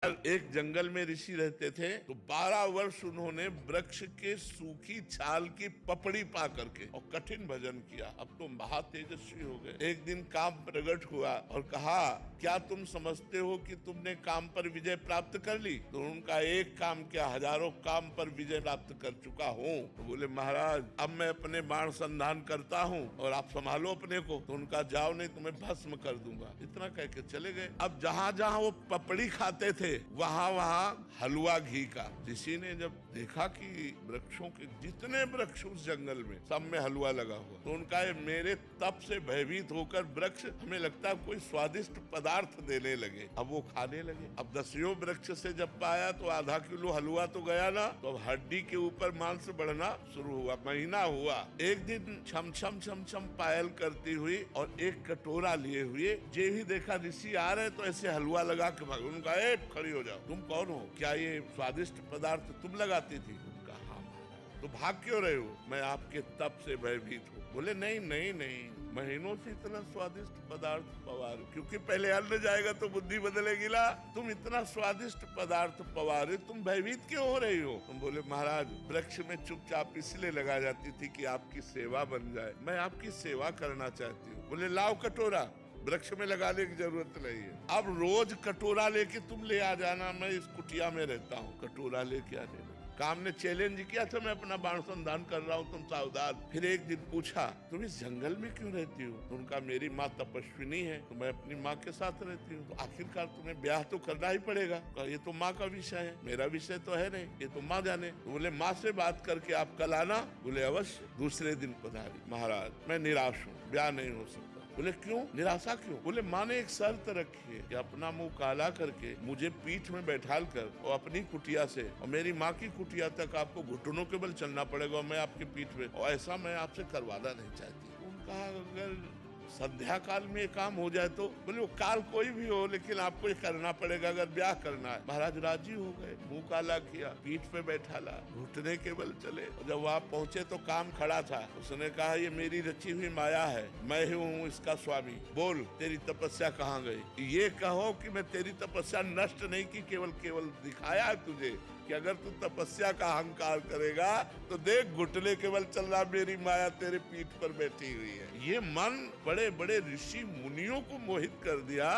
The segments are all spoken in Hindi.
एक जंगल में ऋषि रहते थे, तो 12 वर्ष उन्होंने वृक्ष के सूखी छाल की पपड़ी पा करके और कठिन भजन किया। अब तो महातेजस्वी हो गए। एक दिन काम प्रकट हुआ और कहा, क्या तुम समझते हो कि तुमने काम पर विजय प्राप्त कर ली? तो उनका एक काम क्या, हजारों काम पर विजय प्राप्त कर चुका हूँ। तो बोले, महाराज अब मैं अपने बाण संधान करता हूँ और आप संभालो अपने को। तो उनका, जाओ नहीं तुम्हें भस्म कर दूंगा। इतना कह के चले गए। अब जहाँ जहाँ वो पपड़ी खाते थे वहां वहां हलवा घी का। ऋषि ने जब देखा कि वृक्षों के जितने वृक्ष उस जंगल में सब में हलवा लगा हुआ, तो उनका, मेरे तप से भयभीत होकर वृक्ष हमें लगता है कोई स्वादिष्ट पदार्थ देने लगे। अब वो खाने लगे। अब 10वें वृक्ष से जब पाया तो आधा किलो हलवा तो गया ना, तो अब हड्डी के ऊपर मांस बढ़ना शुरू हुआ। महीना हुआ, एक दिन छम छम छम छम पायल करती हुई और एक कटोरा लिए हुए, जे ही देखा ऋषि आ रहे तो ऐसे हलवा लगा के भाग। उनका, खड़ी हो जाओ, तुम कौन हो? क्या ये स्वादिष्ट पदार्थ तुम लगाती थी? उनका, हाँ महाराज। तो भाग क्यों रहे हो? मैं आपके तप से भयभीत हूँ। बोले, नहीं नहीं नहीं, महीनों से इतना स्वादिष्ट पदार्थ पवार, क्योंकि पहले अन्न जाएगा तो बुद्धि बदलेगी ना। तुम इतना स्वादिष्ट पदार्थ पवारे, तुम भयभीत क्यों हो रही हो? तुम बोले, महाराज वृक्ष में चुपचाप इसलिए लगा जाती थी कि आपकी सेवा बन जाए। मैं आपकी सेवा करना चाहती हूँ। बोले, लाओ कटोरा। वृक्ष में लगाने की जरूरत नहीं है। अब रोज कटोरा लेके तुम ले आ जाना, मैं इस कुटिया में रहता हूँ, कटोरा लेके आ जाना। काम ने चैलेंज किया था, मैं अपना बाण संधान कर रहा हूँ, तुम सावधान। फिर एक दिन पूछा, तुम इस जंगल में क्यों रहती हो? तो उनका, मेरी माँ तपस्विनी है, तो मैं अपनी माँ के साथ रहती हूँ। तो आखिरकार तुम्हें ब्याह तो करना ही पड़ेगा। ये तो माँ का विषय है, मेरा विषय तो है नहीं, ये तो माँ जाने। तो बोले, माँ से बात करके आप कल आना। बोले, अवश्य। दूसरे दिन पधारी। महाराज मैं निराश हूँ, ब्याह नहीं हो सकता। बोले, क्यों? निराशा क्यों? बोले, माँ ने एक शर्त रखी है कि अपना मुंह काला करके मुझे पीठ में बैठाल कर और अपनी कुटिया से और मेरी माँ की कुटिया तक आपको घुटनों के बल चलना पड़ेगा और मैं आपकी पीठ में, और ऐसा मैं आपसे करवाना नहीं चाहती। उनका, अगर संध्या काल में ये काम हो जाए तो? बोले, वो काल कोई भी हो, लेकिन आपको ये करना पड़ेगा अगर ब्याह करना है। महाराज राजी हो गए। मुंह काला किया, पीठ पे बैठाला, घुटने के बल चले। और जब वहाँ पहुंचे तो काम खड़ा था। उसने कहा, ये मेरी रची हुई माया है, मैं ही हूँ इसका स्वामी। बोल, तेरी तपस्या कहाँ गई? ये कहो कि मैं तेरी तपस्या नष्ट नहीं की, केवल दिखाया है तुझे कि अगर तू तपस्या का अहंकार करेगा तो देख, घुटने के बल चल रहा, मेरी माया तेरे पीठ पर बैठी हुई है। ये मन बड़े बड़े ऋषि मुनियों को मोहित कर दिया।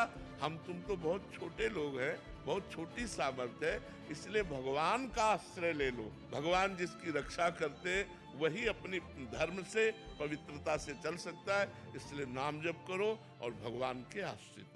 हम तुम तो बहुत छोटे लोग हैं, बहुत छोटी सामर्थ्य है, इसलिए भगवान का आश्रय ले लो। भगवान जिसकी रक्षा करते वही अपनी धर्म से, पवित्रता से चल सकता है। इसलिए नाम जप करो और भगवान के आश्रित